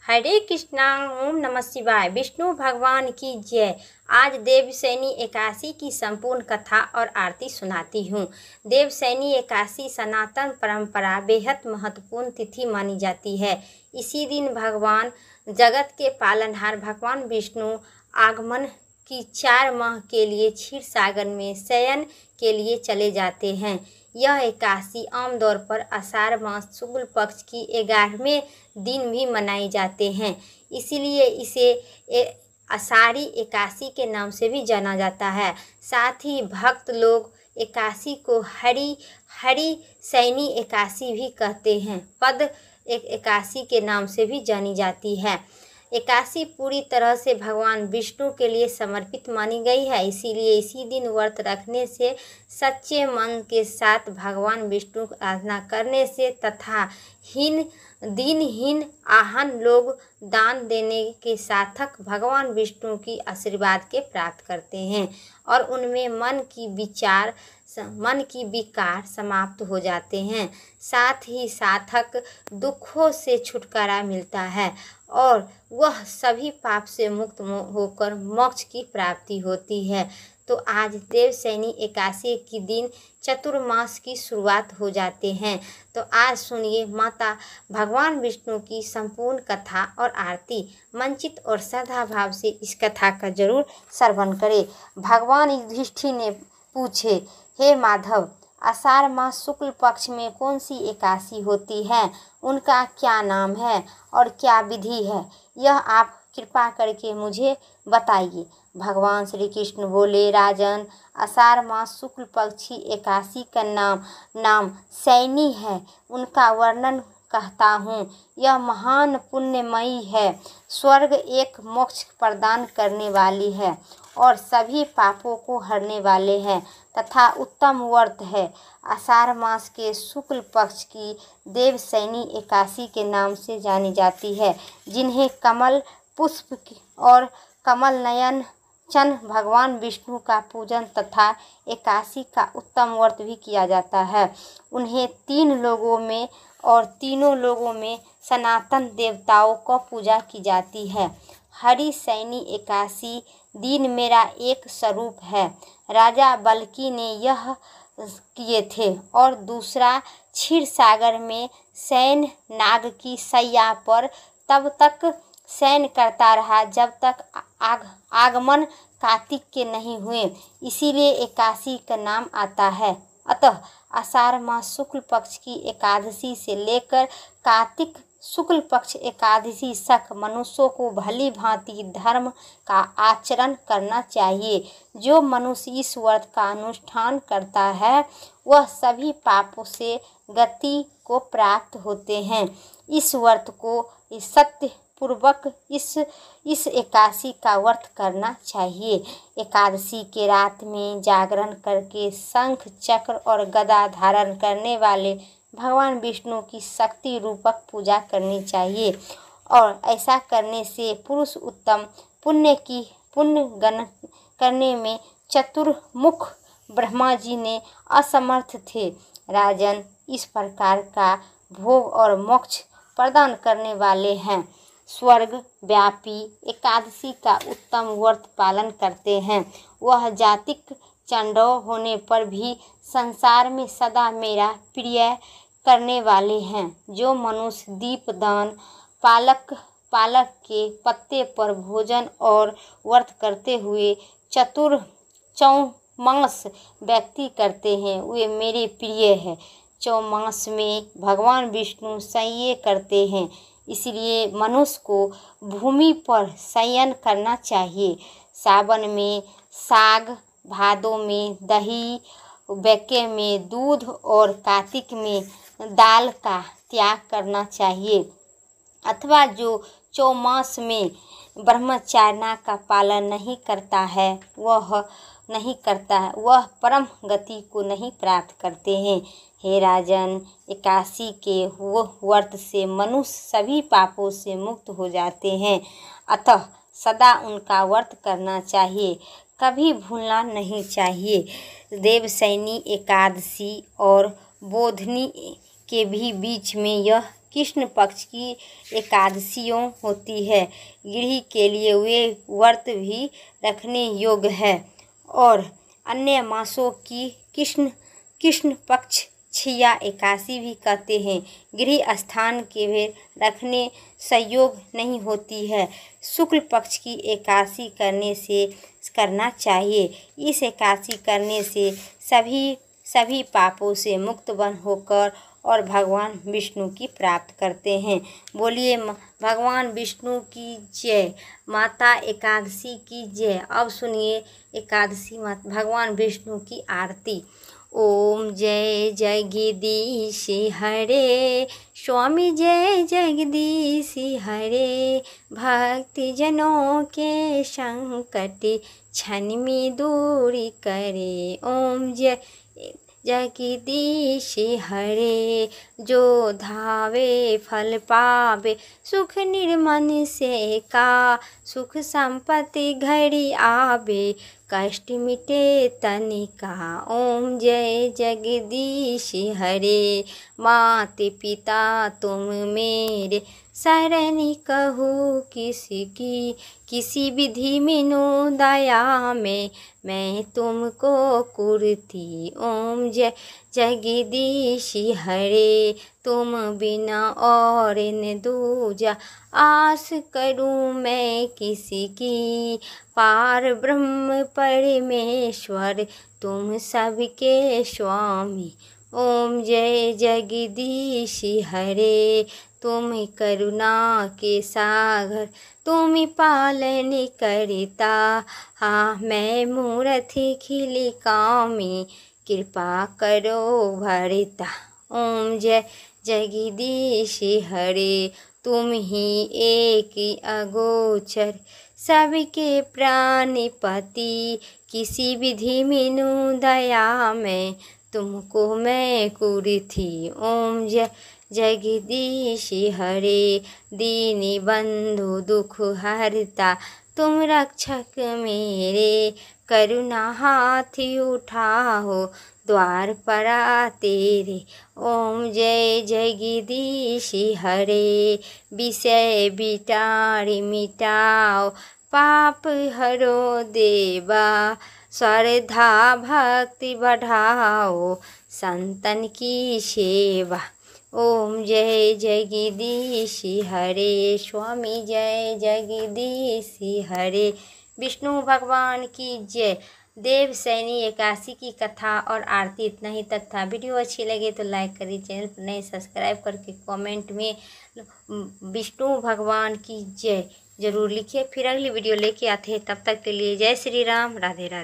हरे कृष्णा। ओम नमः शिवाय। विष्णु भगवान की जय। आज देवशयनी एकादशी की संपूर्ण कथा और आरती सुनाती हूँ। देवशयनी एकादशी सनातन परंपरा बेहद महत्वपूर्ण तिथि मानी जाती है। इसी दिन भगवान जगत के पालनहार भगवान विष्णु आगमन की 4 माह के लिए क्षीर सागर में शयन के लिए चले जाते हैं। यह एकादशी आमतौर पर आषाढ़ मास शुक्ल पक्ष की 11वें दिन भी मनाई जाते हैं, इसीलिए इसे आषाढ़ी एकादशी के नाम से भी जाना जाता है। साथ ही भक्त लोग एकादशी को हरि शयनी एकादशी भी कहते हैं। पद एकादशी के नाम से भी जानी जाती है। एकादशी पूरी तरह से भगवान विष्णु के लिए समर्पित मानी गई है, इसीलिए इसी दिन व्रत रखने से, सच्चे मन के साथ भगवान विष्णु की आराधना करने से तथा दिनहीन आहन लोग दान देने के सार्थक भगवान विष्णु की आशीर्वाद के प्राप्त करते हैं और उनमें मन की विकार समाप्त हो जाते हैं। साथ ही सार्थक दुखों से छुटकारा मिलता है और वह सभी पाप से मुक्त होकर मोक्ष की प्राप्ति होती है। तो आज देवशयनी एकादशी के दिन चतुर्मास की शुरुआत हो जाते हैं। तो आज सुनिए माता भगवान विष्णु की संपूर्ण कथा और आरती। मंचित और श्रद्धा भाव से इस कथा का जरूर श्रवण करें। भगवान युधिष्ठिर ने पूछे, हे माधव, आषाढ़ मास शुक्ल पक्ष में कौन सी एकादशी होती है, उनका क्या नाम है और क्या विधि है, यह आप कृपा करके मुझे बताइए। भगवान श्री कृष्ण बोले, राजन, आषाढ़ मास शुक्ल पक्ष की एकादशी का नाम शयनी है। उनका वर्णन कहता हूँ। यह महान पुण्यमयी है, स्वर्ग एक मोक्ष प्रदान करने वाली है और सभी पापों को हरने वाले हैं तथा उत्तम व्रत है। आषाढ़ मास के शुक्ल पक्ष की देवशयनी एकादशी के नाम से जानी जाती है, जिन्हें कमल पुष्प और कमल नयन चंद्र भगवान विष्णु का पूजन तथा एकादशी का उत्तम व्रत भी किया जाता है। उन्हें तीनों लोगों में सनातन देवताओं को पूजा की जाती है। हरि शयनी एकादशी दिन मेरा एक स्वरूप है। राजा बल्की ने यह किए थे और दूसरा क्षीर सागर में शयन नाग की शैया पर तब तक शयन करता रहा जब तक आगमन कार्तिक के नहीं हुए, इसीलिए एकादशी का नाम आता है। अतः आषाढ़ मास शुक्ल पक्ष की एकादशी से लेकर कार्तिक शुक्ल पक्ष एकादशी तक मनुष्यों को भली भांति धर्म का आचरण करना चाहिए। जो मनुष्य इस व्रत का अनुष्ठान करता है वह सभी पापों से गति को प्राप्त होते हैं। इस व्रत को सत्य पूर्वक इस एकादशी का व्रत करना चाहिए। एकादशी के रात में जागरण करके शंख चक्र और गदा धारण करने वाले भगवान विष्णु की शक्ति रूपक पूजा करनी चाहिए और ऐसा करने से पुरुष उत्तम पुण्य गण करने में चतुर्मुख ब्रह्मा जी ने असमर्थ थे। राजन, इस प्रकार का भोग और मोक्ष प्रदान करने वाले हैं स्वर्ग व्यापी एकादशी का उत्तम व्रत पालन करते हैं। वह जातिक चंडौ होने पर भी संसार में सदा मेरा प्रिय करने वाले हैं। जो मनुष्य दीपदान, पालक के पत्ते पर भोजन और व्रत करते हुए चौमास व्यक्ति करते हैं, वे मेरे प्रिय हैं। चौमास में भगवान विष्णु शयन करते हैं, इसलिए मनुष्य को भूमि पर शयन करना चाहिए। सावन में साग, भादों में दही, वैके में दूध और कार्तिक में दाल का त्याग करना चाहिए। अथवा जो चौमास में ब्रह्मचर्य का पालन नहीं करता है वह परम गति को नहीं प्राप्त करते हैं। हे राजन, एकादशी के व्रत से मनुष्य सभी पापों से मुक्त हो जाते हैं, अतः सदा उनका व्रत करना चाहिए, कभी भूलना नहीं चाहिए। देवशयनी एकादशी और बोधनी के भी बीच में यह कृष्ण पक्ष की एकादशियों होती है। गृह के लिए वे व्रत भी रखने योग्य है और अन्य मासों की कृष्ण पक्ष छिया एकादशी भी कहते हैं। गृह स्थान के वे रखने संयोग नहीं होती है। शुक्ल पक्ष की एकादशी करना चाहिए। इस एकादशी करने से सभी पापों से मुक्त बन होकर और भगवान विष्णु की प्राप्त करते हैं। बोलिए भगवान विष्णु की जय, माता एकादशी की जय। अब सुनिए एकादशी भगवान विष्णु की आरती। ओम जय जगदीश हरे, स्वामी जय जगदीश हरे। भक्ति जनों के संकट क्षण में दूर करे। ओम जय जगदीश हरे, जो धावे फल पावे सुख निर्मन से का। सुख संपत्ति घड़ी आवे कष्ट मिटे तनिका। ओम जय जगदीश हरे, माते पिता तुम मेरे शरण कहूँ किसकी। किसी विधि मीनू दया में मैं तुमको कुर्ती। ओम जय जगदीश हरे, तुम बिना और न दूजा आस करूँ मैं किसी की। पार ब्रह्म परमेश्वर तुम सबके स्वामी। ओम जय जगदीश हरे, तुम करुणा के सागर तुम पालन करता। हाँ मैं मूर्त खिली कामी कृपा करो भरता। ओम जय जगदीश हरे, तुम ही एक अगोचर सबके प्राणपति। किसी विधि मीनू दया में तुमको मैं कुर्ती। ओम जय जगदीश हरे, दीनी बंधु दुख हरता तुम रक्षक मेरे। करुणा हाथ उठाओ द्वार पर तेरे। ओम जय जगदीश हरे, विषय विटारि मिटाओ पाप हरो देवा। श्रद्धा भक्ति बढ़ाओ संतन की सेवा। ओम जय जगदीश हरे, स्वामी जय जगदीश हरे। विष्णु भगवान की जय। देवशयनी एकादशी की कथा और आरती इतना ही तक था। वीडियो अच्छी लगे तो लाइक करिए, चैनल पर नए सब्सक्राइब करके कमेंट में विष्णु भगवान की जय जरूर लिखिए। फिर अगली वीडियो लेके आते हैं, तब तक के लिए जय श्री राम, राधे राधे।